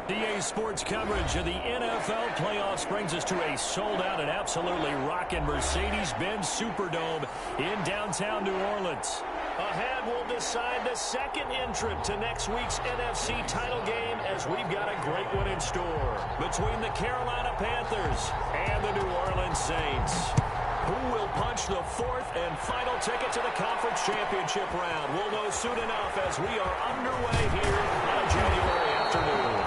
EA Sports coverage of the NFL playoffs brings us to a sold-out and absolutely rocking Mercedes-Benz Superdome in downtown New Orleans. Ahead, we'll decide the second entrant to next week's NFC title game as we've got a great one in store between the Carolina Panthers and the New Orleans Saints. Who will punch the fourth and final ticket to the conference championship round? We'll know soon enough as we are underway here on a January afternoon.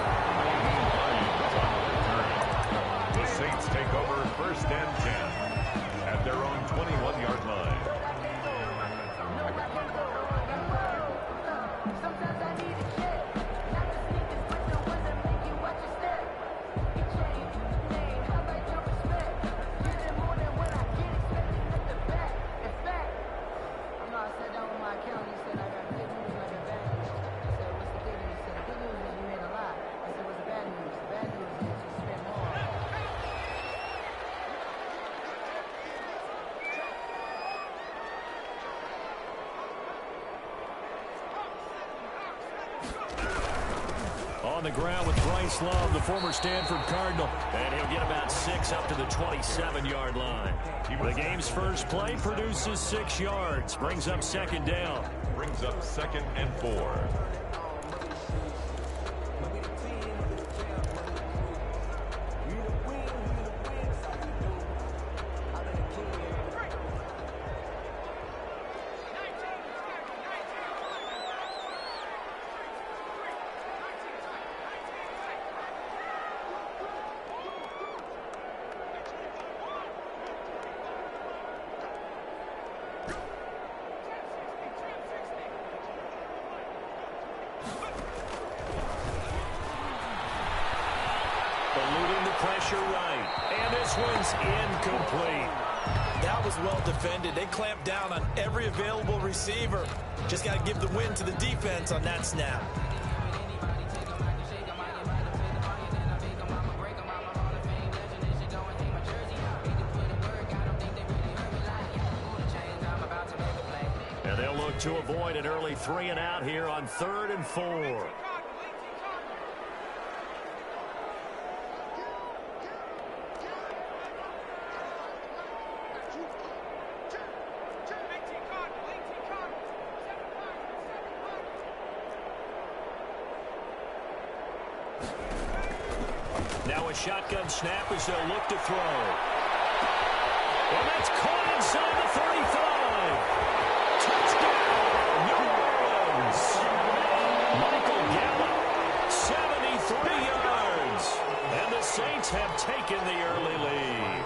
The Saints take over first and 10 at their own 21-yard line. On the ground with Bryce Love, the former Stanford Cardinal. And he'll get about 6 up to the 27-yard line. The game's first play produces 6 yards. Brings up second down. Brings up 2nd and 4. Eluding the pressure right. And this one's incomplete. That was well defended. They clamped down on every available receiver. Just got to give the win to the defense on that snap. And they'll look to avoid an early 3 and out here on 3rd and 4. Now a shotgun snap as they'll look to throw. And that's caught inside the 35. Touchdown, New Orleans. Michael Gallup, 73 yards. And the Saints have taken the early lead.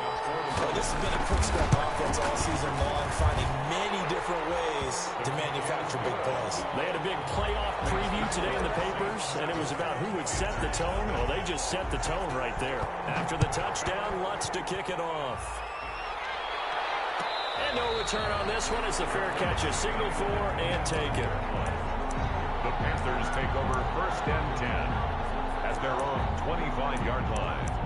Well, this has been a quick-step offense all season long, finding many different ways to manufacture big plays. They had a big playoff preview today in the papers, and it was about who would set the tone. Well, they just set the tone right there. After the touchdown, Lutz to kick it off. And no return on this one. It's a fair catch, a signal for, and taken. The Panthers take over first and 10 at their own 25-yard line.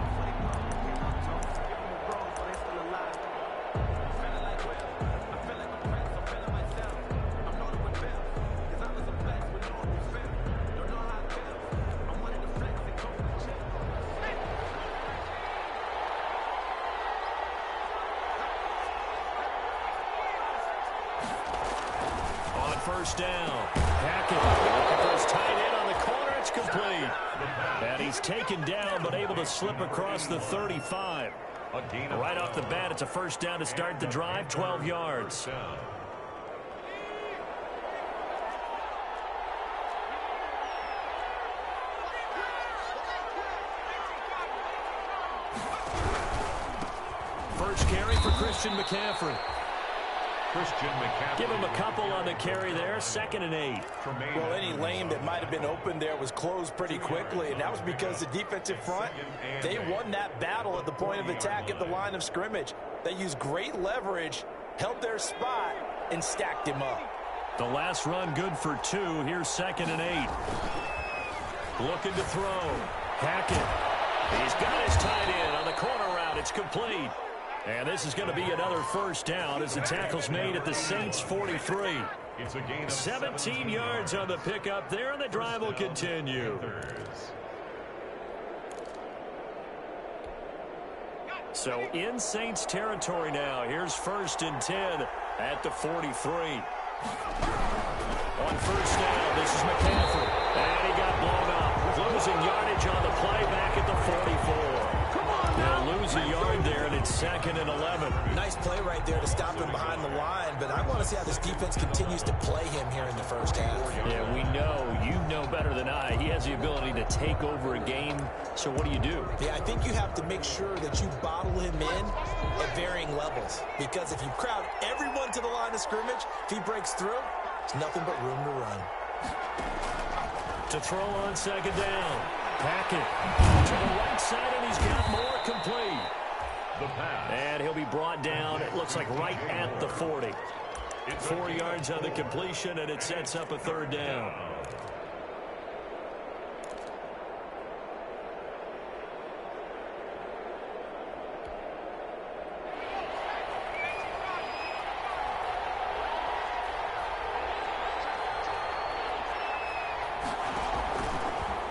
First down. Hackett looking for his tight end on the corner. It's complete. And he's taken down but able to slip across the 35. Right off the bat, it's a first down to start the drive, 12 yards. First carry for Christian McCaffrey. Give him a couple on the carry there. 2nd and 8. Well, any lane that might have been open there was closed pretty quickly, and that was because the defensive front, they won that battle at the point of attack at the line of scrimmage. They used great leverage, held their spot, and stacked him up. The last run good for 2. Here's 2nd and 8. Looking to throw. Hackett. He's got his tight end on the corner route. It's complete. And this is going to be another first down as the tackle's made at the Saints' 43. 17 yards on the pickup there, and the drive will continue. So in Saints territory now. Here's 1st and 10 at the 43. On first down, this is McCaffrey. And he got blown up. Losing yardage on the play back at the 44. They'll lose a yard there, and it's 2nd and 11. Nice play right there to stop him behind the line, but I want to see how this defense continues to play him here in the first half. Yeah, we know. You know better than I. He has the ability to take over a game, so what do you do? Yeah, I think you have to make sure that you bottle him in at varying levels, because if you crowd everyone to the line of scrimmage, if he breaks through, it's nothing but room to run. To throw on 2nd down. Packet to the right side, and he's got more complete. The pass. And he'll be brought down, it looks like right at the 40. 4 yards on the completion, and it sets up a 3rd down.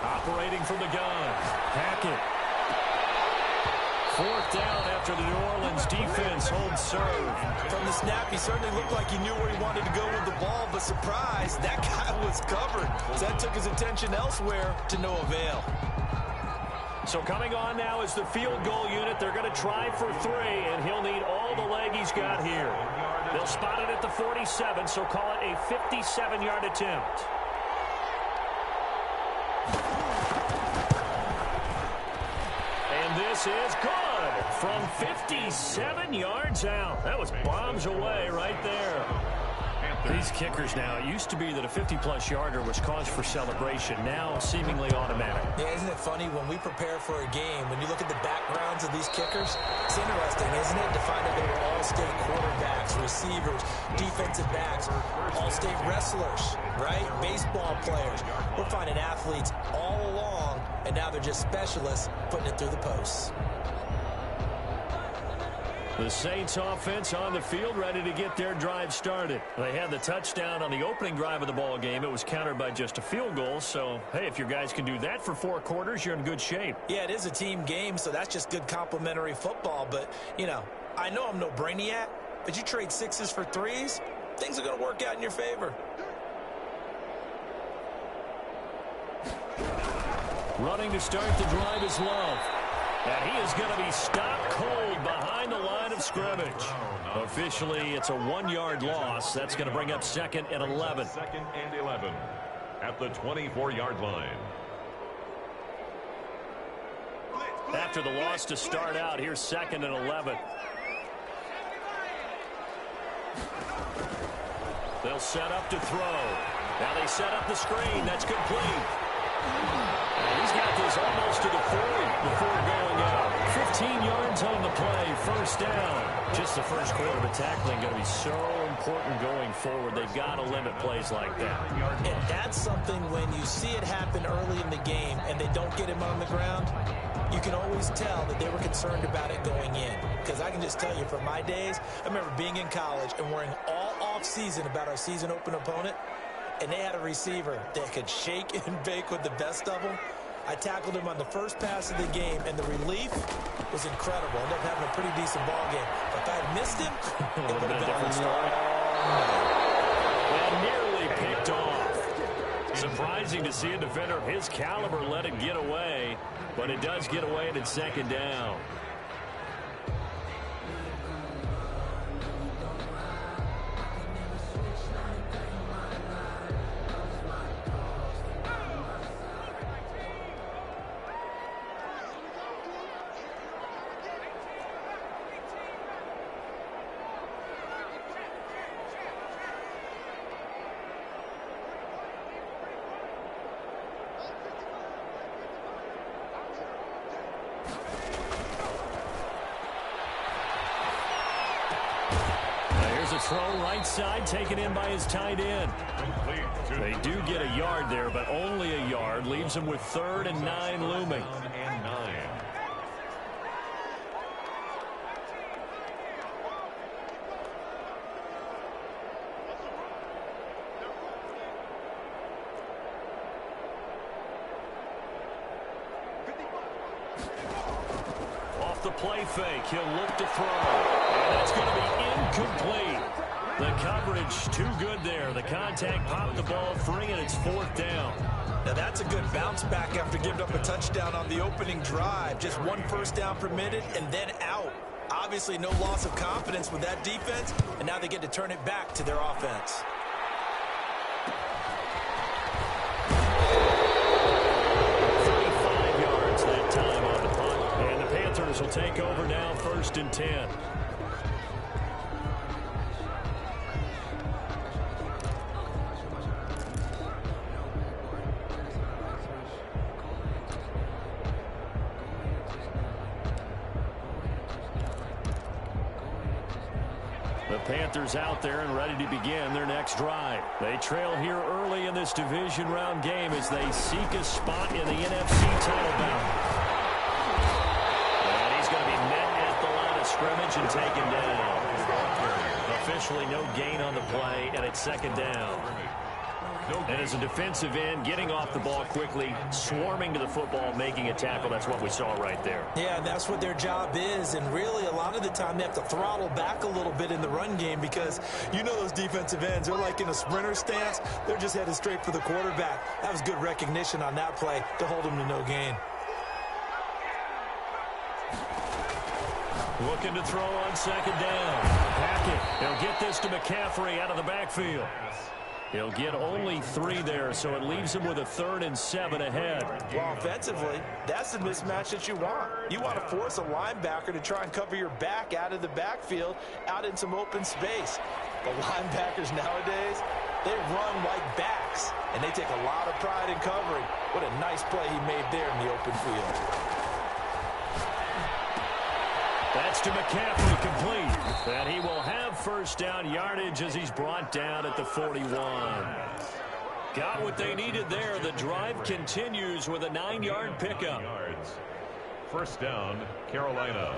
Operating from the gun. Hackett. 4th down after the New Orleans defense holds serve. From the snap, he certainly looked like he knew where he wanted to go with the ball, but surprise, that guy was covered. So that took his attention elsewhere to no avail. So coming on now is the field goal unit. They're going to try for 3, and he'll need all the leg he's got here. They'll spot it at the 47, so call it a 57-yard attempt. This is good from 57 yards out. That was bombs away right there. These kickers now, it used to be that a 50-plus yarder was cause for celebration. Now seemingly automatic. Yeah, isn't it funny when we prepare for a game, when you look at the backgrounds of these kickers, it's interesting, isn't it, to find out they were all-state quarterbacks, receivers, defensive backs, all-state wrestlers, right? Baseball players. We're finding athletes all along, and now they're just specialists putting it through the posts. The Saints offense on the field, ready to get their drive started. They had the touchdown on the opening drive of the ball game. It was countered by just a field goal. So, hey, if your guys can do that for 4 quarters, you're in good shape. Yeah, it is a team game, so that's just good complimentary football. But, you know, I know I'm no brainiac, but you trade 6s for 3s, things are going to work out in your favor. Running to start the drive is Love. And he is going to be stopped cold behind the line of scrimmage. Officially, it's a 1-yard loss. That's going to bring up 2nd and 11. 2nd and 11 at the 24-yard line. After the loss to start out, here's 2nd and 11. They'll set up to throw. Now they set up the screen. That's complete. He's got this almost to the 40 before going out. 15 yards on the play, 1st down. Just the first quarter of tackling going to be so important going forward. They've got to limit plays like that. And that's something when you see it happen early in the game and they don't get him on the ground, you can always tell that they were concerned about it going in. Because I can just tell you from my days, I remember being in college and worrying all off-season about our season open opponent, and they had a receiver that could shake and bake with the best of them. I tackled him on the first pass of the game, and the relief was incredible. Ended up having a pretty decent ball game. But if I had missed him, it would have been a different story. Well, nearly picked off. Surprising to see a defender of his caliber let it get away, but it does get away, and it's 2nd down. Throw right side, taken in by his tight end. They do get a yard there, but only a yard. Leaves them with 3rd and 9 looming. Off the play fake. He'll look to throw. And that's going to be incomplete. The coverage too good there. The contact popped the ball free, and it's 4th down. Now that's a good bounce back after giving up a touchdown on the opening drive. Just 1 first down permitted and then out. Obviously no loss of confidence with that defense, and now they get to turn it back to their offense. That time on the punt, and the Panthers will take over now, 1st and 10. The Panthers out there and ready to begin their next drive. They trail here early in this division round game as they seek a spot in the NFC title bout. And he's going to be met at the line of scrimmage and taken down. Officially no gain on the play, and it's 2nd down. And as a defensive end, getting off the ball quickly, swarming to the football, making a tackle, that's what we saw right there. Yeah, that's what their job is, and really a lot of the time they have to throttle back a little bit in the run game because you know those defensive ends, they're like in a sprinter stance, they're just headed straight for the quarterback. That was good recognition on that play to hold them to no gain. Looking to throw on 2nd down. Hackett, he'll get this to McCaffrey out of the backfield. He'll get only 3 there, so it leaves him with a 3rd and 7 ahead. Well, offensively, that's the mismatch that you want. You want to force a linebacker to try and cover your back out of the backfield, out in some open space. The linebackers nowadays, they run like backs, and they take a lot of pride in covering. What a nice play he made there in the open field. That's to McCaffrey, complete. And he will have 1st down yardage as he's brought down at the 41. Got what they needed there. The drive continues with a 9-yard pickup. 1st down, Carolina.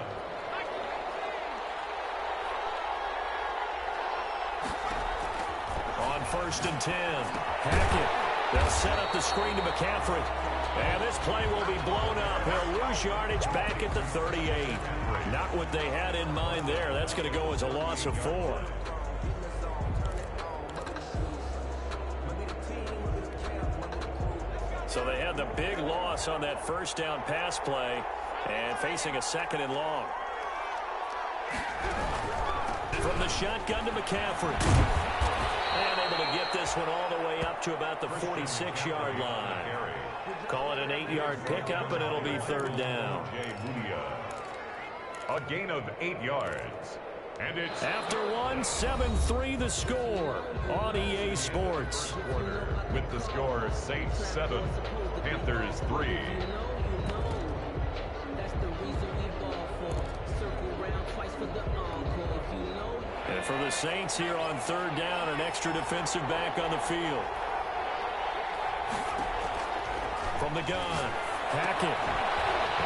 On 1st and 10, Hackett. They'll set up the screen to McCaffrey. And this play will be blown up. He'll lose yardage back at the 38. Not what they had in mind there. That's going to go as a loss of 4. So they had the big loss on that 1st down pass play and facing a 2nd and long. From the shotgun to McCaffrey. And able to get this one all the way up to about the 46-yard line. Call it an 8-yard pickup, and it'll be 3rd down. A gain of 8 yards. And it's after 1, 7-3 the score on EA Sports. With the score, Saints 7, Panthers 3. And for the Saints here on 3rd down, an extra defensive back on the field. From the gun, Hackett.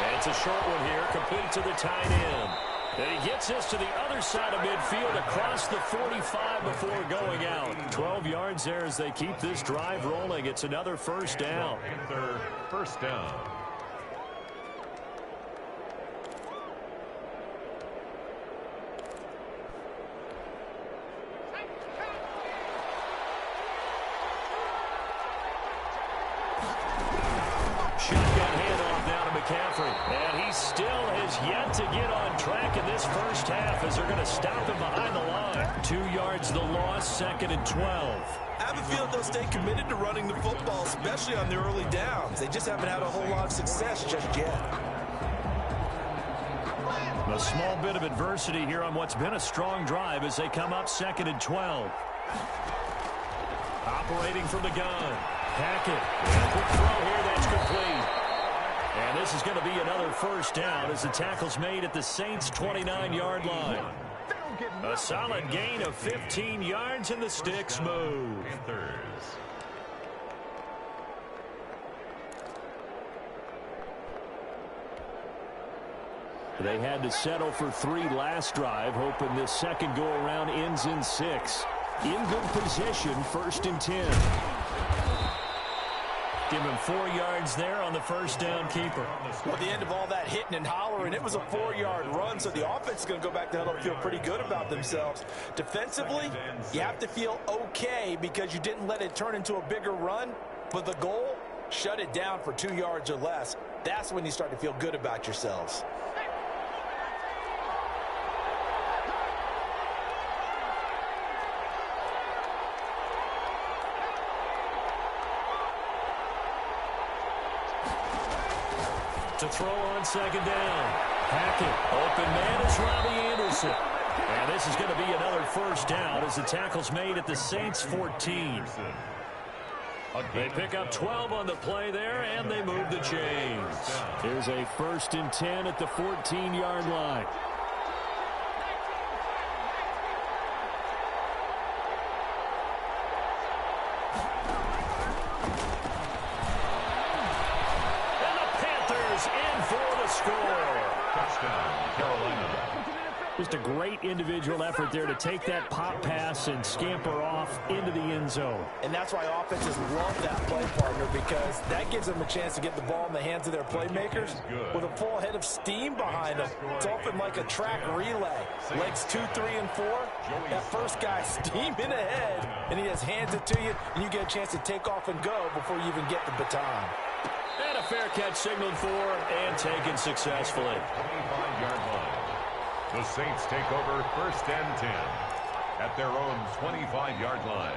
And it's a short one here, complete to the tight end. And he gets this to the other side of midfield across the 45 before going out. 12 yards there as they keep this drive rolling. It's another 1st down. Panther 1st down. Shotgun handoff now to McCaffrey. And he still has yet to get on track in this 1st half as they're going to stop him behind the line. 2 yards the loss, 2nd and 12. I have a feeling they'll stay committed to running the football, especially on their early downs. They just haven't had a whole lot of success just yet. A small bit of adversity here on what's been a strong drive as they come up 2nd and 12. Operating from the gun. Hackett. And a quick throw here, that's complete. And this is going to be another 1st down as the tackle's made at the Saints' 29-yard line. A solid gain of 15 yards and the sticks move. Panthers. They had to settle for 3 last drive, hoping this second go-around ends in 6. In good position, 1st and 10. Give him 4 yards there on the first down keeper. Well, at the end of all that hitting and hollering, it was a 4-yard run, so the offense is going to go back to huddle and feel pretty good about themselves. Defensively, you have to feel okay because you didn't let it turn into a bigger run, but the goal, shut it down for 2 yards or less. That's when you start to feel good about yourselves. To throw on second down. Hackett. Open man is Robbie Anderson. And this is going to be another first down as the tackle's made at the Saints 14. They pick up 12 on the play there, and they move the chains. Here's a 1st and 10 at the 14-yard line. Just a great individual effort there to take that pop pass and scamper off into the end zone. And that's why offenses love that play, partner, because that gives them a chance to get the ball in the hands of their playmakers with a full head of steam behind them. It's often like a track relay. Legs 2, 3, and 4. That first guy steaming ahead, and he just hands it to you, and you get a chance to take off and go before you even get the baton. And a fair catch signaled for and taken successfully. 25-yard line. The Saints take over 1st and 10 at their own 25-yard line.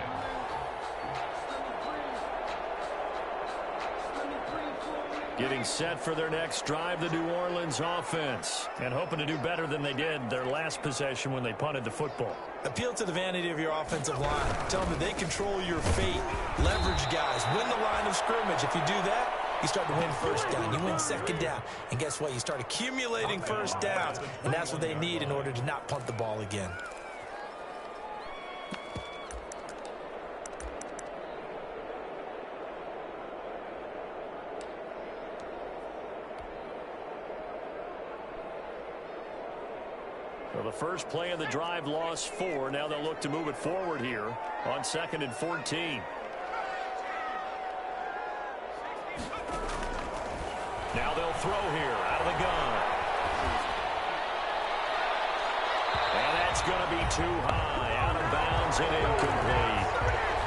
Getting set for their next drive, the New Orleans offense, and hoping to do better than they did their last possession when they punted the football. Appeal to the vanity of your offensive line. Tell them that they control your fate. Leverage guys. Win the line of scrimmage. If you do that, you start to win first down. You win second down. And guess what? You start accumulating first downs. And that's what they need in order to not punt the ball again. Well, the first play of the drive lost 4. Now they'll look to move it forward here on 2nd and 14. Now they'll throw here out of the gun. And that's going to be too high, out of bounds and incomplete.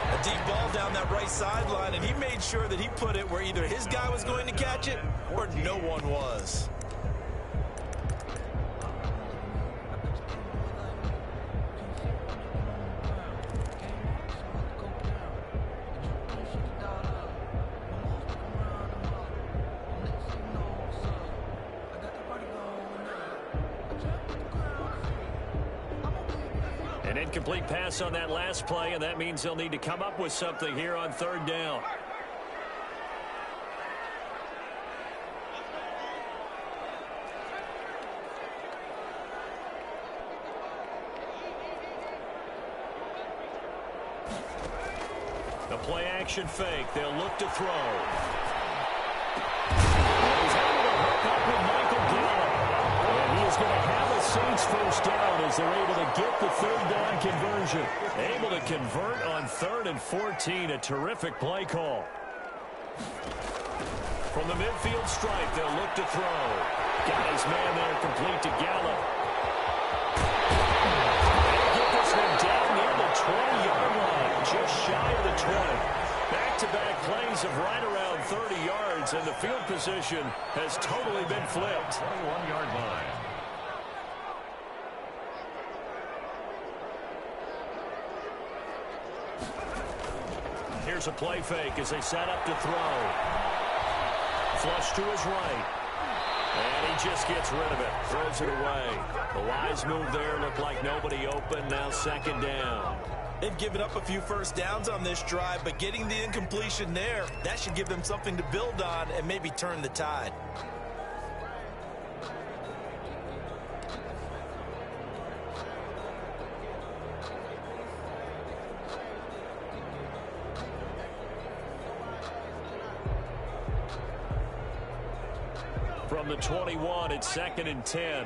A deep ball down that right sideline, and he made sure that he put it where either his guy was going to catch it or no one was. An incomplete pass on that last play, and that means they'll need to come up with something here on 3rd down. The play action fake. They'll look to throw. He's able to hook up with Michael Gallup. And he is going to have a Saints first down as they're able to get the 3rd down conversion. Able to convert on 3rd and 14. A terrific play call. From the midfield stripe, they'll look to throw. Got his man there complete to Gallup. They'll get this one down near the 20-yard line. Just shy of the 20. Back-to-back plays of right around 30 yards, and the field position has totally been flipped. 21-yard line. Here's a play fake as they set up to throw. Flush to his right. And he just gets rid of it. Throws it away. The wise move there. Looked like nobody open. Now 2nd down. They've given up a few first downs on this drive, but getting the incompletion there, that should give them something to build on and maybe turn the tide. From the 21, it's 2nd and 10.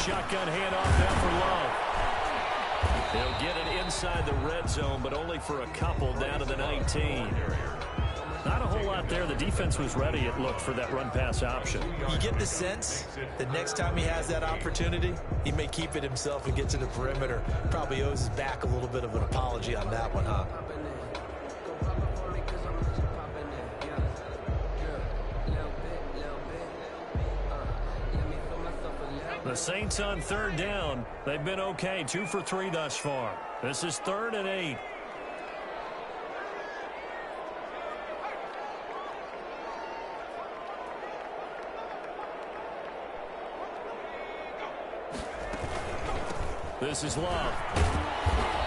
Shotgun handoff now for Love. He'll get it inside the red zone, but only for a couple down to the 19. Not a whole lot there. The defense was ready, it looked, for that run-pass option. You get the sense that next time he has that opportunity, he may keep it himself and get to the perimeter. Probably owes his back a little bit of an apology on that one, huh? The Saints on third down. They've been okay, 2 for 3 thus far. This is 3rd and 8. This is Love.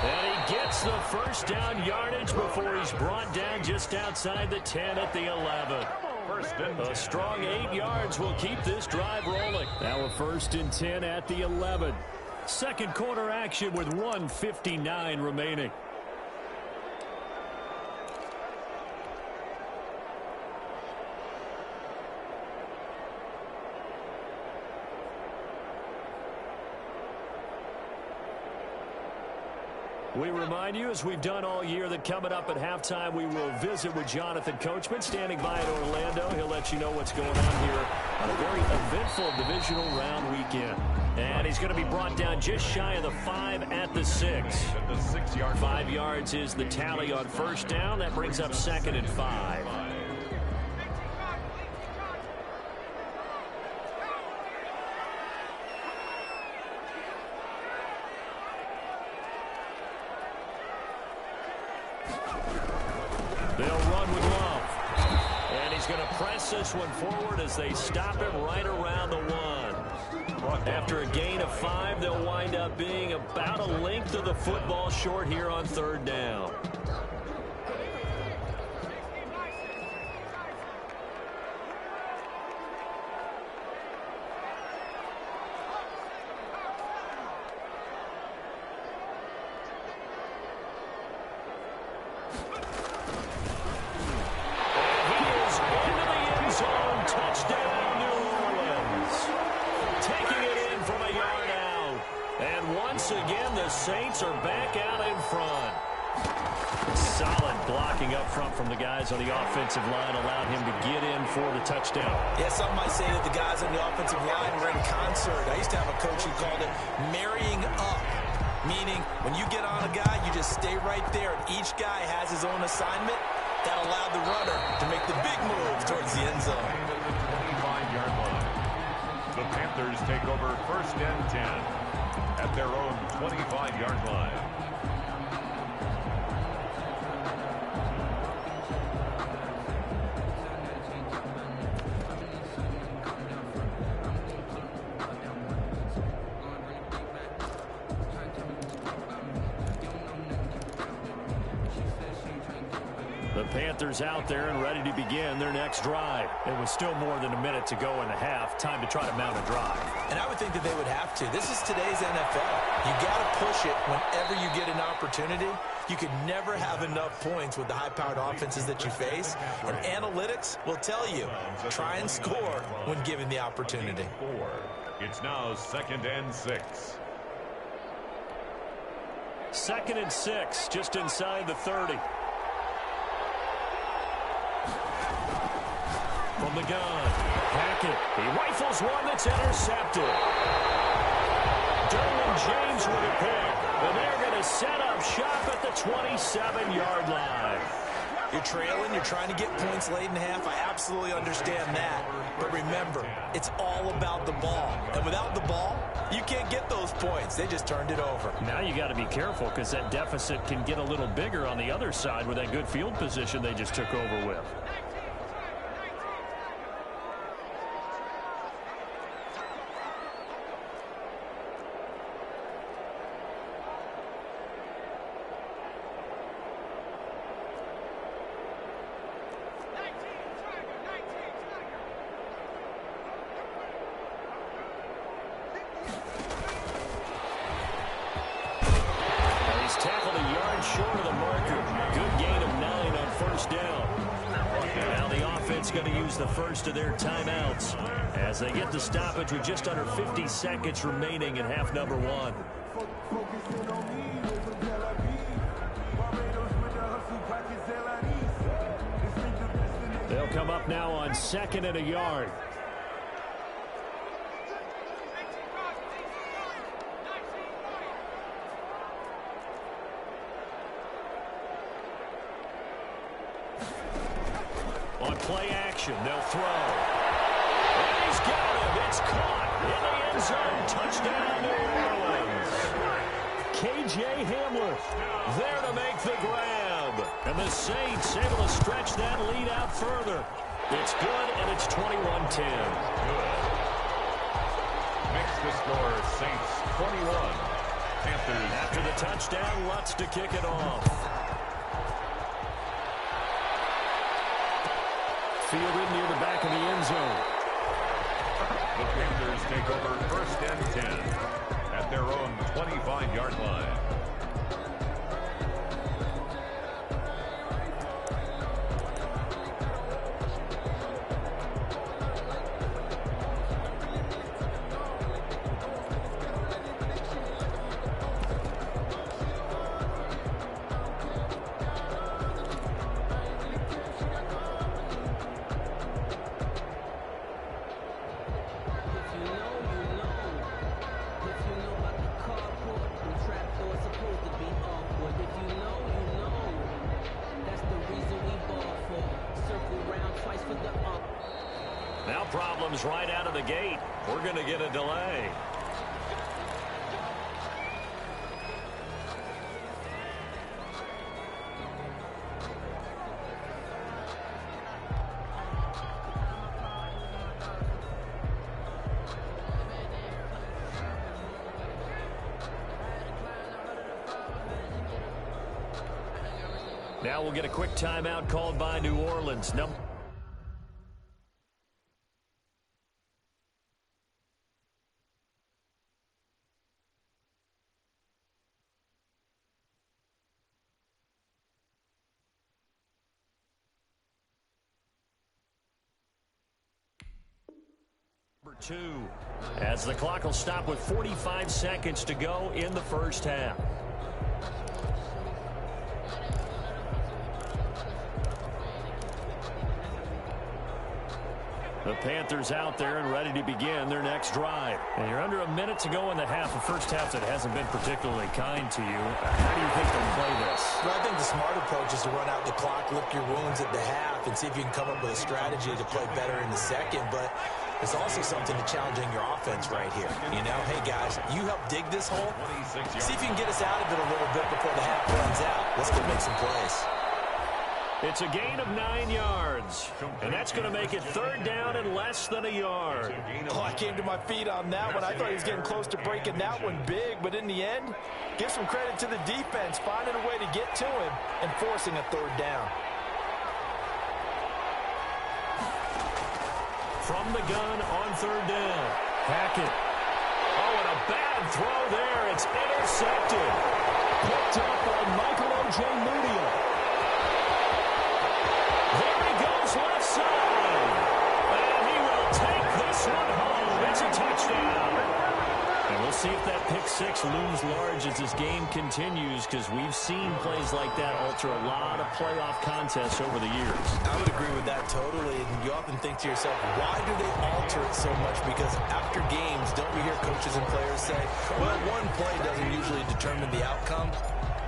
And he gets the first down yardage before he's brought down just outside the 10 at the 11. A strong 8 yards will keep this drive rolling. Now a 1st and 10 at the 11. Second quarter action with 1:59 remaining. We remind you, as we've done all year, that coming up at halftime, we will visit with Jonathan Coachman, standing by in Orlando. He'll let you know what's going on here on a very eventful divisional round weekend. And he's going to be brought down just shy of the 5 at the 6. 5 yards is the tally on first down. That brings up 2nd and 5. They'll run with Love. And he's going to press this one forward as they stop him right around the 1. After a gain of 5, they'll wind up being about a length of the football short here on third down. Saints are back out in front. Solid blocking up front from the guys on the offensive line allowed him to get in for the touchdown. Yeah, some might say that the guys on the offensive line were in concert. I used to have a coach who called it marrying up, meaning when you get on a guy, you just stay right there, and each guy has his own assignment. That allowed the runner to make the big move towards the end zone. The 25-yard line. The Panthers take over 1st and 10. At their own 25-yard line. The Panthers out there and ready to begin their next drive. It was still more than a minute to go in the half. Time to try to mount a drive. And I would think that they would have to. This is today's NFL. You got to push it whenever you get an opportunity. You could never have enough points with the high-powered offenses that you face. And analytics will tell you, try and score when given the opportunity. It's now 2nd and 6. 2nd and 6, just inside the 30. From the gun, Hackett. He rifles one that's intercepted. Derwin James with a pick. And they're going to set up shop at the 27-yard line. You're trailing, you're trying to get points late in half. I absolutely understand that. But remember, it's all about the ball. And without the ball, you can't get those points. They just turned it over. Now you got to be careful because that deficit can get a little bigger on the other side with that good field position they just took over with. Tackled a yard short of the marker. Good gain of 9 on first down. Now the offense going to use the first of their timeouts as they get the stoppage with just under 50 seconds remaining in half number 1. up now on 2nd and a yard. On play action, they'll throw. And he's got him. It's caught in the end zone. Touchdown, New Orleans. K.J. Hamler there to make the grab. And the Saints able to stretch that lead out further. It's good, and it's 21-10. Good. Makes the score Saints 21. Panthers. After the touchdown, Lutz to kick it off. Fielded near the back of the end zone. The Panthers take over 1st and 10 at their own 25-yard line. Now problems right out of the gate. We're going to get a delay. Now we'll get a quick timeout called by New Orleans. Number two, as the clock will stop with 45 seconds to go in the first half. The Panthers out there and ready to begin their next drive. And you're under a minute to go in the half. The first half that hasn't been particularly kind to you. How do you think they'll play this? Well, I think the smart approach is to run out the clock, lick your wounds at the half, and see if you can come up with a strategy to play better in the second. But there's also something to challenging your offense right here. You know, hey, guys, you help dig this hole. See if you can get us out of it a little bit before the half runs out. Let's go make some plays. It's a gain of 9 yards, and that's going to make it 3rd down and less than a yard. Oh, I came to my feet on that one. I thought he was getting close to breaking that one big, but in the end, give some credit to the defense, finding a way to get to him and forcing a 3rd down. From the gun on 3rd down, Hackett. Oh, and a bad throw there. It's intercepted. Picked up by Michael O.J. Mudia. There he goes left side. And he will take this one home. It's a touchdown. And we'll see if that pick six looms large as this game continues, because we've seen plays like that alter a lot of playoff contests over the years. I would agree with that totally. And you often think to yourself, why do they alter it so much? Because after games, don't we hear coaches and players say, well, one play doesn't usually determine the outcome?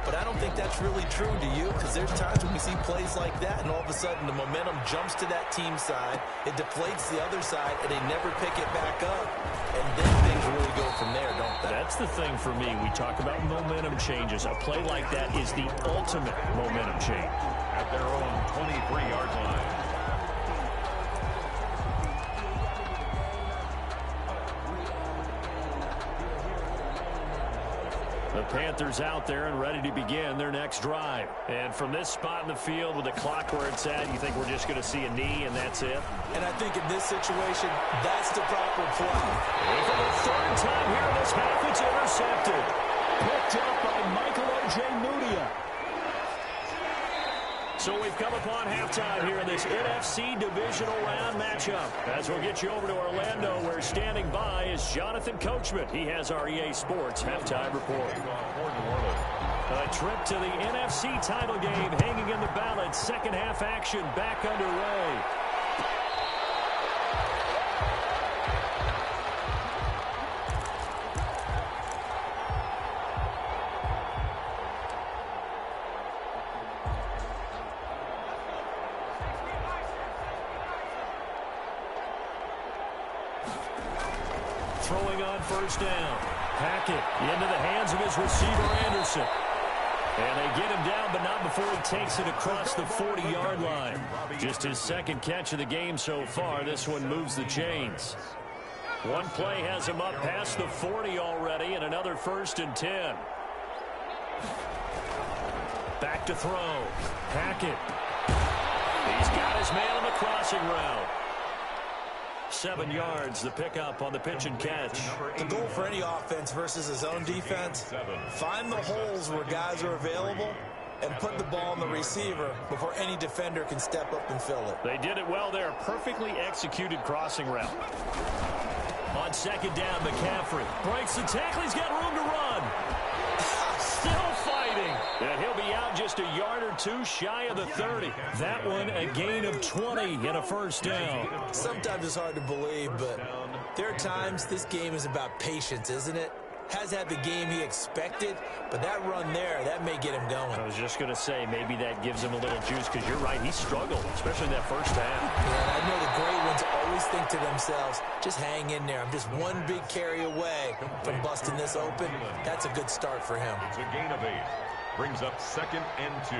But I don't think that's really true, do you? Because there's times when we see plays like that, and all of a sudden the momentum jumps to that team side, it deflates the other side, and they never pick it back up. And then things really go from there, don't they? That's the thing for me. We talk about momentum changes. A play like that is the ultimate momentum change. At their own 23-yard line. The Panthers out there and ready to begin their next drive. And from this spot in the field with the clock where it's at, you think we're just going to see a knee and that's it? And I think in this situation, that's the proper play. And for the 3rd time here in this half, it's intercepted. Picked up by Michael O.J. Mudia. So we've come upon halftime here in this NFC divisional round matchup. As we'll get you over to Orlando, where standing by is Jonathan Coachman. He has our EA Sports halftime report. A trip to the NFC title game hanging in the balance. Second half action back underway. throwing on first down. Hackett into the hands of his receiver, Anderson. And they get him down, but not before he takes it across the 40-yard line. Just his second catch of the game so far. This one moves the chains. One play has him up past the 40 already, and another 1st and 10. Back to throw. Hackett. He's got his man on the crossing route. 7 yards, the pickup on the pitch and catch. The goal for any offense versus his own defense, find the holes where guys are available and put the ball on the receiver before any defender can step up and fill it. They did it well there. Perfectly executed crossing route. On second down, McCaffrey breaks the tackle. He's got room to run. Still fighting. And he'll be out just a yard or two shy of the 30. That one a gain of 20 and a first down. Sometimes it's hard to believe, but there are times this game is about patience, isn't it? Has had the game he expected, but that run there, that may get him going. I was just going to say, maybe that gives him a little juice, because you're right, he struggled, especially in that first half. Yeah, I know the great ones always think to themselves, just hang in there. I'm just one big carry away from busting this open. That's a good start for him. It's a gain of 8. Brings up 2nd and 2.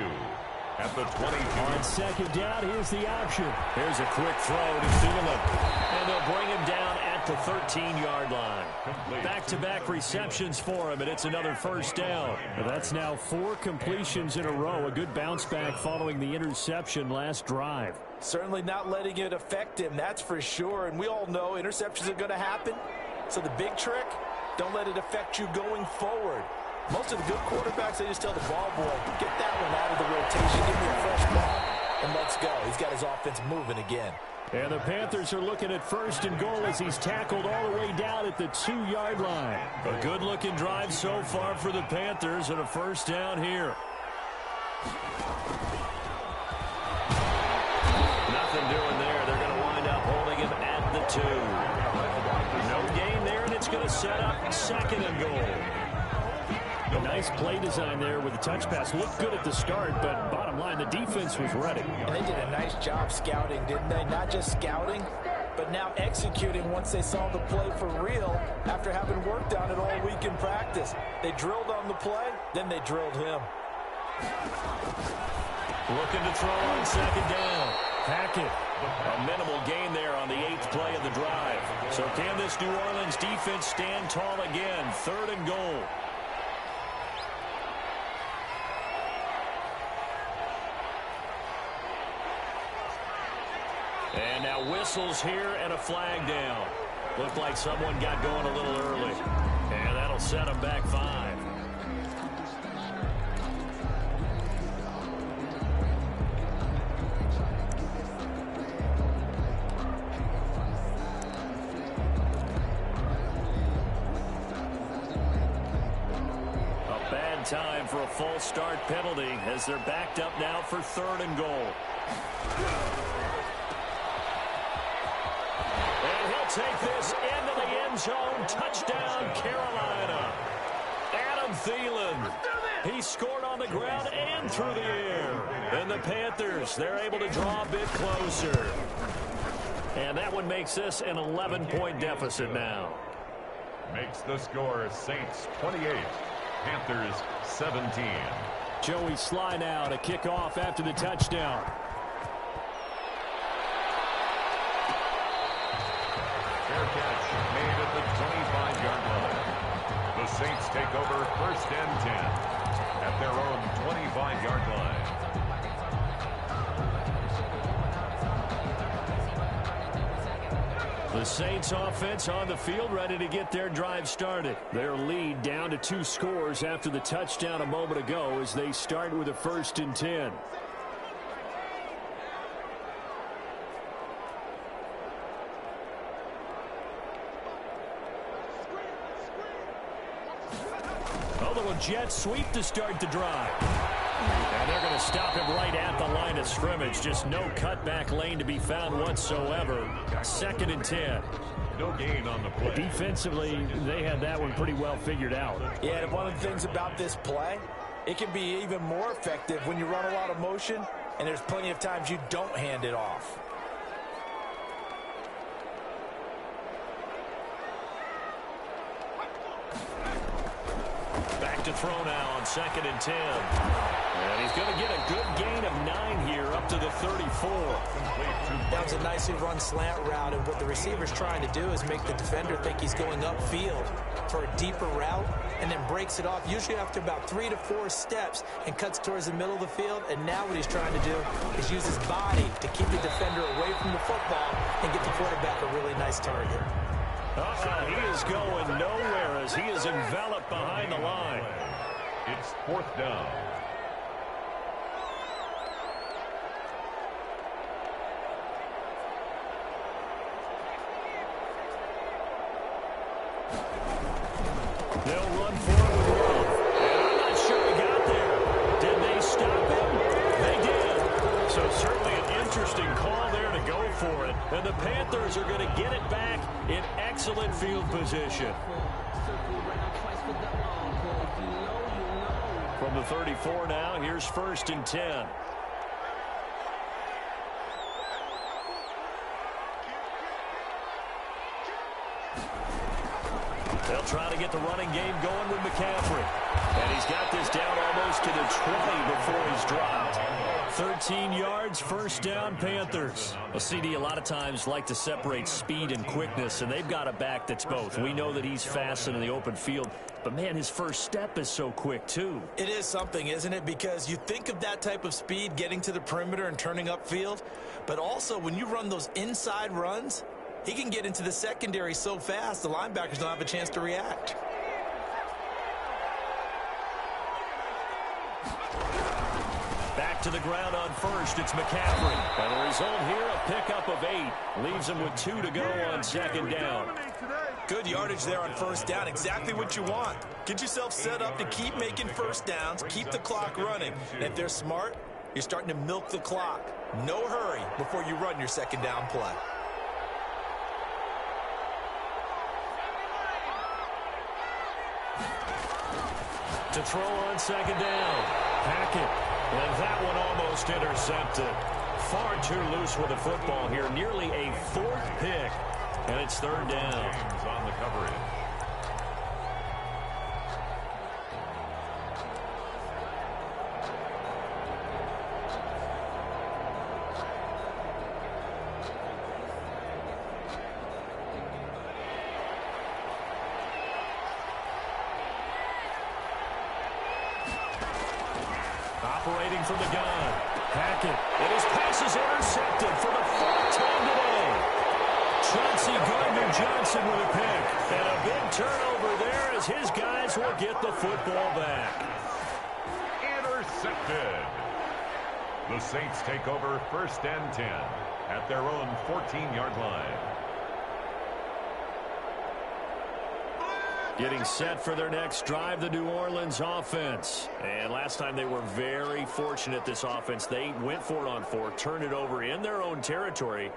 At the 22. On second down, here's the option. Here's a quick throw to Thielen. And they'll bring him down at the 13-yard line. Back-to-back receptions for him, and it's another first down. That's now 4 completions in a row. A good bounce back following the interception last drive. Certainly not letting it affect him, that's for sure. And we all know interceptions are going to happen. So the big trick, don't let it affect you going forward. Most of the good quarterbacks, they just tell the ball boy, get that one out of the rotation, give me a fresh ball, and let's go. He's got his offense moving again. And the Panthers are looking at 1st and goal as he's tackled all the way down at the 2-yard line. A good-looking drive so far for the Panthers, and a first down here. Nothing doing there. They're going to wind up holding him at the 2. No gain there, and it's going to set up 2nd and goal. A nice play design there with the touch pass. Looked good at the start, but bottom line, the defense was ready. And they did a nice job scouting, didn't they? Not just scouting, but now executing once they saw the play for real after having worked on it all week in practice. They drilled on the play, then they drilled him. Looking to throw on second down. Hackett. A minimal gain there on the 8th play of the drive. So can this New Orleans defense stand tall again? 3rd and goal. And now whistles here and a flag down. Looked like someone got going a little early. And that'll set them back 5. A bad time for a false start penalty as they're backed up now for 3rd and goal. Take this into the end zone. Touchdown, Carolina. Adam Thielen. He scored on the ground and through the air. And the Panthers, they're able to draw a bit closer. And that one makes this an 11-point deficit now. Makes the score Saints 28, Panthers 17. Joey Sly now to kick off after the touchdown. Catch made at the 25-yard line. The Saints take over 1st and 10 at their own 25-yard line. The Saints offense on the field ready to get their drive started. Their lead down to 2 scores after the touchdown a moment ago as they start with a 1st and 10. Jet sweep to start the drive. And they're going to stop him right at the line of scrimmage. Just no cutback lane to be found whatsoever. 2nd and 10. No gain on the play. Defensively, they had that one pretty well figured out. Yeah, and one of the things about this play, it can be even more effective when you run a lot of motion, and there's plenty of times you don't hand it off. throw now on 2nd and 10. And he's going to get a good gain of 9 here up to the 34. That was a nicely run slant route, and what the receiver's trying to do is make the defender think he's going upfield for a deeper route and then breaks it off, usually after about 3 to 4 steps, and cuts towards the middle of the field. And now what he's trying to do is use his body to keep the defender away from the football and get the quarterback a really nice target. He is going nowhere as he is enveloped behind the line. It's 4th down. They'll run forward with Rowe. And I'm not sure he got there. Did they stop him? They did. So certainly an interesting call there to go for it. And the Panthers are going to get it back in excellent field position. From the 34 now, here's 1st and 10. They'll try to get the running game going with McCaffrey. And he's got this down almost to the 20 before he's dropped. 13 yards, 1st down, Panthers. Well, CD a lot of times like to separate speed and quickness, and they've got a back that's both. We know that he's fast in the open field, but, man, his first step is so quick, too. It is something, isn't it? Because you think of that type of speed getting to the perimeter and turning upfield, but also when you run those inside runs, he can get into the secondary so fast the linebackers don't have a chance to react. Back to the ground on 1st, it's McCaffrey. And the result here, a pickup of 8. Leaves him with 2 to go on 2nd down. Good yardage there on 1st down. Exactly what you want. Get yourself set up to keep making 1st downs, keep the clock running. And if they're smart, you're starting to milk the clock. No hurry before you run your 2nd down play. To throw on 2nd down. Hackett. And that one almost intercepted. Far too loose with the football here. Nearly a 4th pick. And it's 3rd down. On the coverage. Operating from the gun. Hackett. And his pass is intercepted for the 4th time today. Chauncey Gardner-Johnson with a pick. And a big turnover there as his guys will get the football back. Intercepted. The Saints take over 1st and 10 at their own 14-yard line. Getting set for their next drive, the New Orleans offense. And last time they were very fortunate, this offense. They went for it on 4, turned it over in their own territory,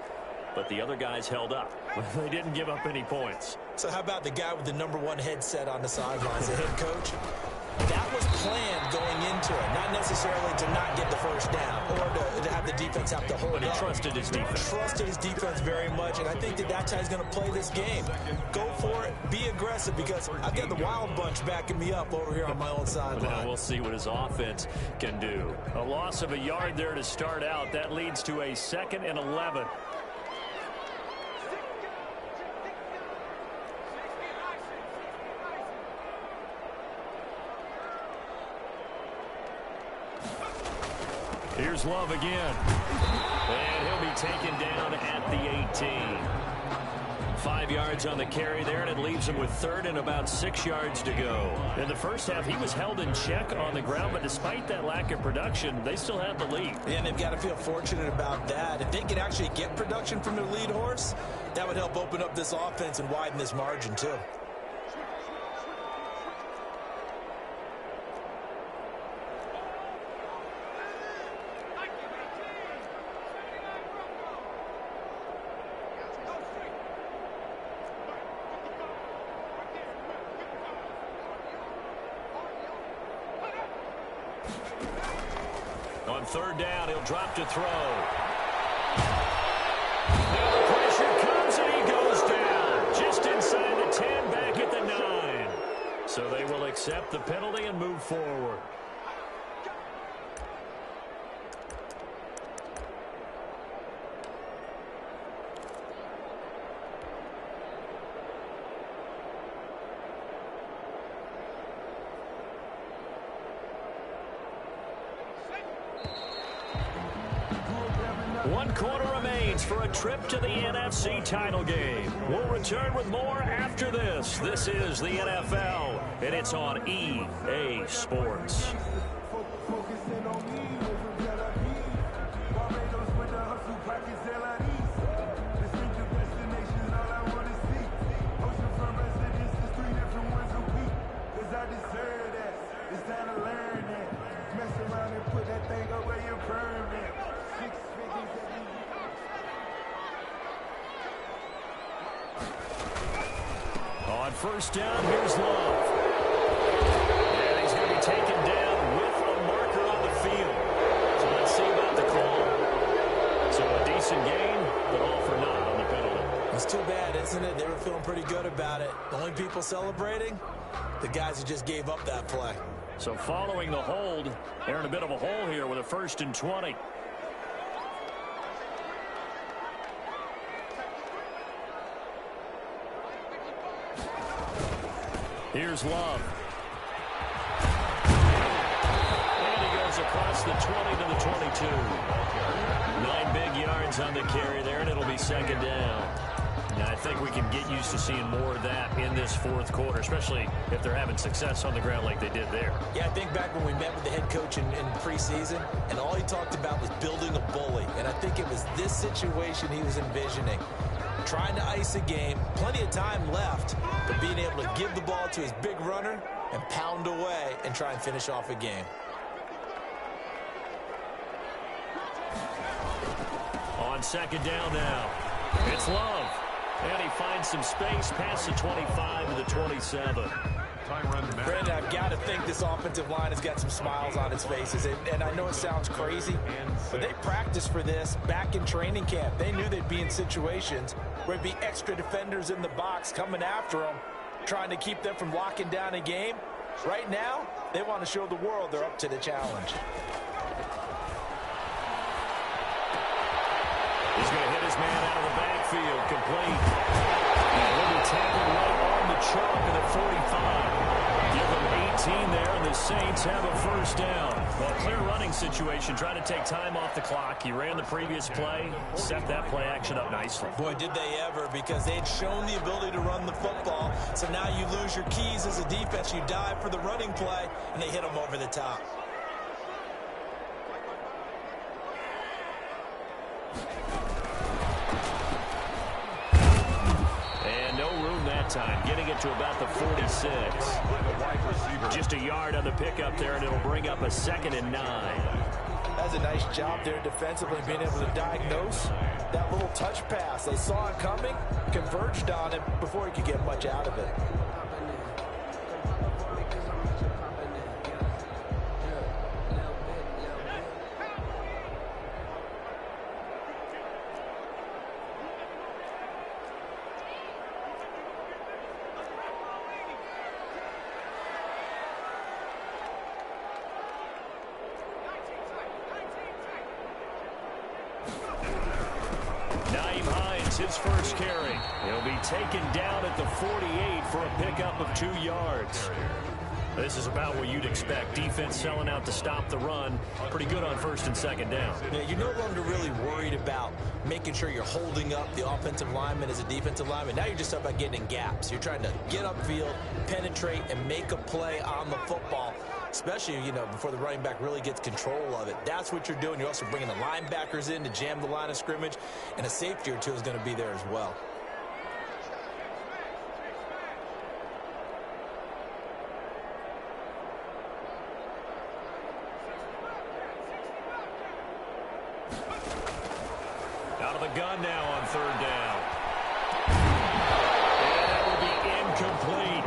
but the other guys held up. They didn't give up any points. So how about the guy with the #1 headset on the sidelines, the head coach? That was planned going into it, not necessarily to not get the 1st down or to have the defense have to hold up. But he trusted his defense. Trusted his defense very much, and I think that's how he's going to play this game. Go for it, be aggressive, because I've got the Wild Bunch backing me up over here on my own sideline. Now we'll see what his offense can do. A loss of a yard there to start out. That leads to a 2nd and 11. Here's Love again. And he'll be taken down at the 18. 5 yards on the carry there, and it leaves him with 3rd and about 6 yards to go. In the first half, he was held in check on the ground, but despite that lack of production, they still have the lead. And they've got to feel fortunate about that. If they could actually get production from their lead horse, that would help open up this offense and widen this margin, too. On 3rd down, he'll drop to throw. Now the pressure comes, and he goes down. Just inside the 10, back at the 9. So they will accept the penalty and move forward. One quarter remains for a trip to the NFC title game. We'll return with more after this. This is the NFL, and it's on EA Sports. On first down, here's Love. And he's going to be taken down with a marker on the field. So let's see about the call. So a decent gain, but all for naught on the penalty. It's too bad, isn't it? They were feeling pretty good about it. The only people celebrating, the guys who just gave up that play. So following the hold, they're in a bit of a hole here with a 1st and 20. Here's Love. And he goes across the 20 to the 22. 9 big yards on the carry there, and it'll be 2nd down. Now, I think we can get used to seeing more of that in this 4th quarter, especially if they're having success on the ground like they did there. Yeah, I think back when we met with the head coach in preseason, and all he talked about was building a bully. And I think it was this situation he was envisioning. Trying to ice a game, plenty of time left, but being able to give the ball to his big runner and pound away and try and finish off a game. On 2nd down now, it's Love. And he finds some space past the 25 to the 27. Brandon, I've got to think this offensive line has got some smiles on its faces. And I know it sounds crazy, but they practiced for this back in training camp. They knew they'd be in situations where there'd be extra defenders in the box coming after them, trying to keep them from locking down a game. Right now, they want to show the world they're up to the challenge. He's going to hit his man out of the backfield, complete. And he'll be tackled right on the chalk of the 45. Give him 18 there, and the Saints have a 1st down. Well, clear running situation, trying to take time off the clock. He ran the previous play, set that play action up nicely. Boy, did they ever, because they'd shown the ability to run the football. So now you lose your keys as a defense. You dive for the running play, and they hit them over the top. Time, getting it to about the 46. Just a yard on the pickup there, and it'll bring up a 2nd and 9. That's a nice job there defensively, being able to diagnose that little touch pass. They saw it coming, converged on it before he could get much out of it. His first carry. He'll be taken down at the 48 for a pickup of 2 yards. This is about what you'd expect. Defense selling out to stop the run. Pretty good on 1st and 2nd down. Yeah, you're no longer really worried about making sure you're holding up the offensive lineman as a defensive lineman. Now you're just about getting in gaps. You're trying to get upfield, penetrate, and make a play on the football, especially, before the running back really gets control of it. That's what you're doing. You're also bringing the linebackers in to jam the line of scrimmage, and a safety or two is going to be there as well. Out of the gun now on 3rd down. And that will be incomplete.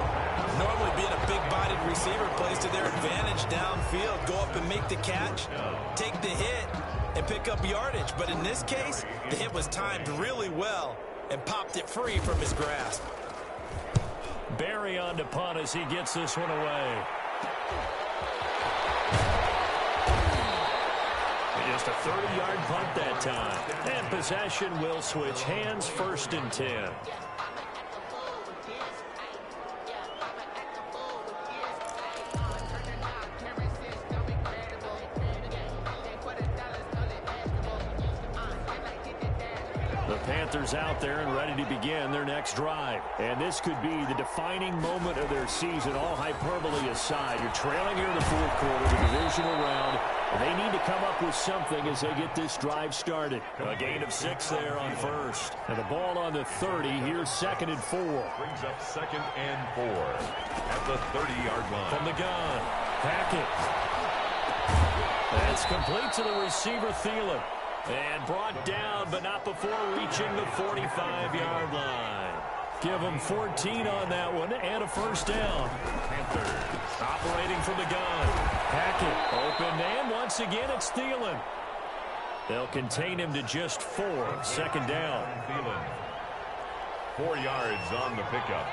Normally being a big-bodied receiver plays to their advantage downfield. Go up and make the catch, take the hit, and pick up yardage. But in this case, the hit was timed really well and popped it free from his grasp. Barry on to punt as he gets this one away. Just a 30-yard punt that time. And possession will switch hands, 1st and 10. The Panthers out there and ready to begin their next drive. And this could be the defining moment of their season, all hyperbole aside. You're trailing here in the 4th quarter, the divisional round. And they need to come up with something as they get this drive started. A gain of 6 there on 1st. And the ball on the 30. Here's 2nd and 4. Brings up 2nd and 4 at the 30-yard line. From the gun, Hackett. That's complete to the receiver, Thielen. And brought down, but not before reaching the 45-yard line. Give them 14 on that one, and a 1st down. Panthers operating from the gun. Hackett open, and once again it's Thielen. They'll contain him to just 4. 2nd down. Thielen. 4 yards on the pickup.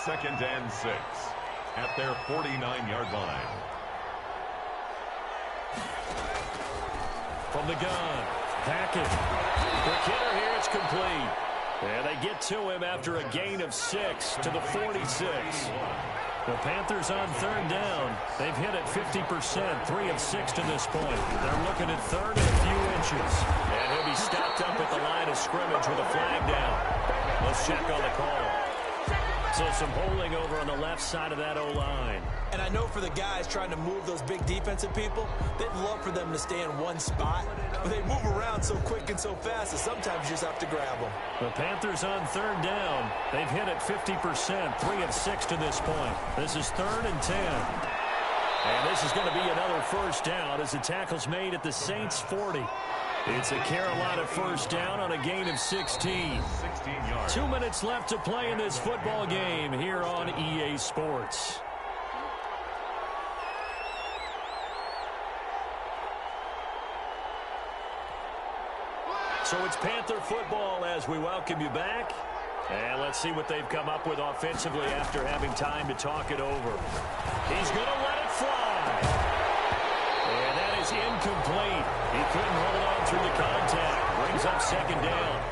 2nd and 6 at their 49-yard line. From the gun, Hackett. Quick hitter here, it's complete. And they get to him after a gain of 6 to the 46. The Panthers on 3rd down. They've hit it 50%, 3 of 6 to this point. They're looking at 3rd and a few inches. And he'll be stopped up at the line of scrimmage with a flag down. Let's check on the call. So some holding over on the left side of that O-line. And I know for the guys trying to move those big defensive people, they'd love for them to stay in one spot. But they move around so quick and so fast that sometimes you just have to grab them. The Panthers on 3rd down. They've hit it 50%, 3 of 6 to this point. This is 3rd and 10. And this is going to be another 1st down as the tackle's made at the Saints' 40. It's a Carolina 1st down on a gain of 16. 16 yards. 2 minutes left to play in this football game here on EA Sports. So it's Panther football as we welcome you back. And let's see what they've come up with offensively after having time to talk it over. He's going to let it fly. And that is incomplete. He couldn't hold on through the contact. Brings up 2nd down.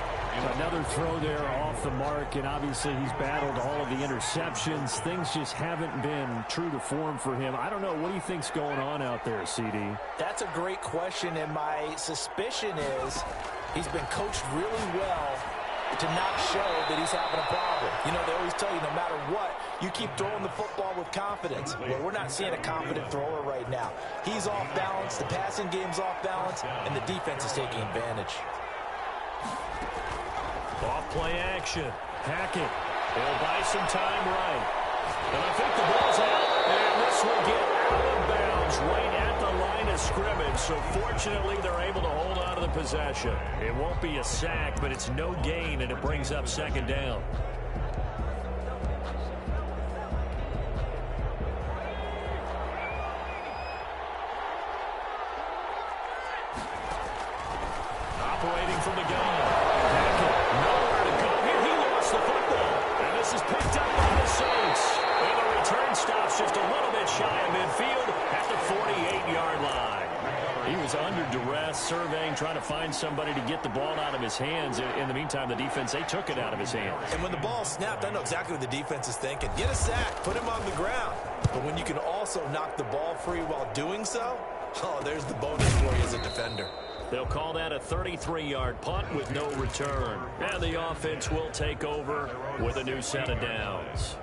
Another throw there off the mark, and obviously he's battled all of the interceptions. Things just haven't been true to form for him. I don't know. What do you think's going on out there, CD? That's a great question, and my suspicion is he's been coached really well to not show that he's having a problem. You know, they always tell you no matter what, you keep throwing the football with confidence. Well, we're not seeing a confident thrower right now. He's off balance, the passing game's off balance, and the defense is taking advantage. Off play action. Hackett. They'll buy some time right. And I think the ball's out. And this will get out of bounds right at the line of scrimmage. So fortunately, they're able to hold on to the possession. It won't be a sack, but it's no gain, and it brings up 2nd down. Operating from the gun. Hackett, nowhere to go here. He lost the football. And this is picked up by the Saints. And the return stops just a little bit shy of midfield at the 48-yard line. He was under duress, surveying, trying to find somebody to get the ball out of his hands. In the meantime, the defense, they took it out of his hands. And when the ball snapped, I know exactly what the defense is thinking. Get a sack, put him on the ground. But when you can also knock the ball free while doing so, oh, there's the bonus for you as a defender. They'll call that a 33-yard punt with no return. And the offense will take over with a new set of downs.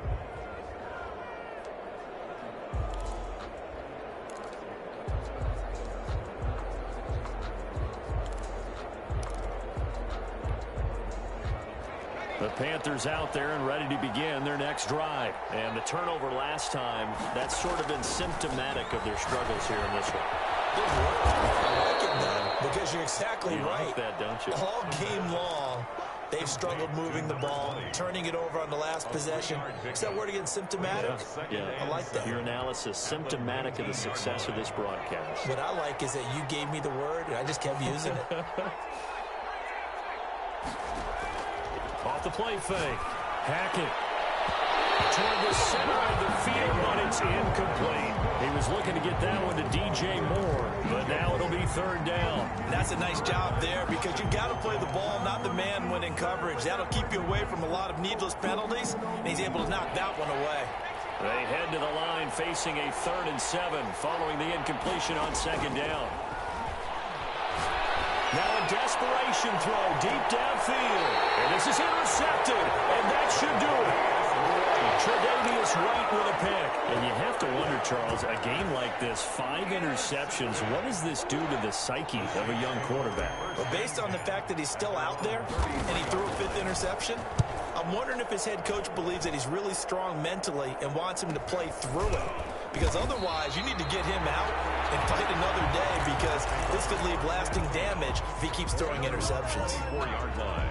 The Panthers out there and ready to begin their next drive. And the turnover last time, that's sort of been symptomatic of their struggles here in this one. I like it, though, because you're exactly right. Like that, don't you? All game long, they've struggled moving the ball, turning it over on the last possession. Is that word again, symptomatic? Yeah. I like that. Your analysis, symptomatic of the success of this broadcast. What I like is that you gave me the word, and I just kept using it. Off the play fake. Hackett. Toward the center of the field, but it's incomplete. He was looking to get that one to DJ Moore, but now it'll be third down. And that's a nice job there because you've got to play the ball, not the man when in coverage. That'll keep you away from a lot of needless penalties, and he's able to knock that one away. They head to the line facing a 3rd and 7 following the incompletion on 2nd down. Now a desperation throw deep downfield. And this is intercepted, and that should do it. Tre'Davious White with a pick. And you have to wonder, Charles, a game like this, 5 interceptions, what does this do to the psyche of a young quarterback? Well, based on the fact that he's still out there and he threw a 5th interception, I'm wondering if his head coach believes that he's really strong mentally and wants him to play through it. Because otherwise, you need to get him out and fight another day because this could leave lasting damage if he keeps throwing interceptions. 4-yard line.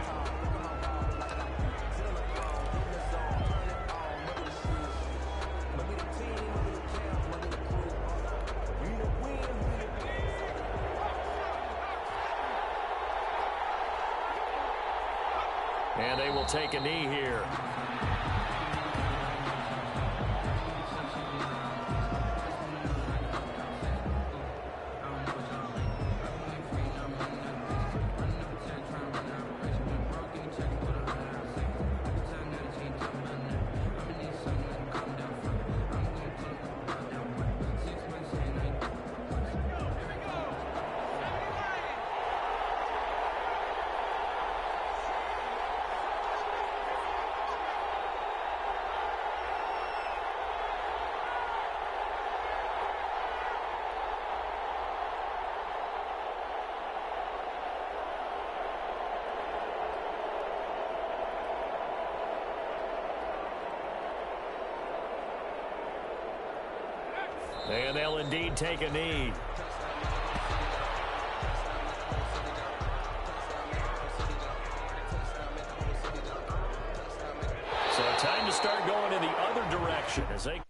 And they will take a knee here. And they'll indeed take a knee. So time to start going in the other direction as they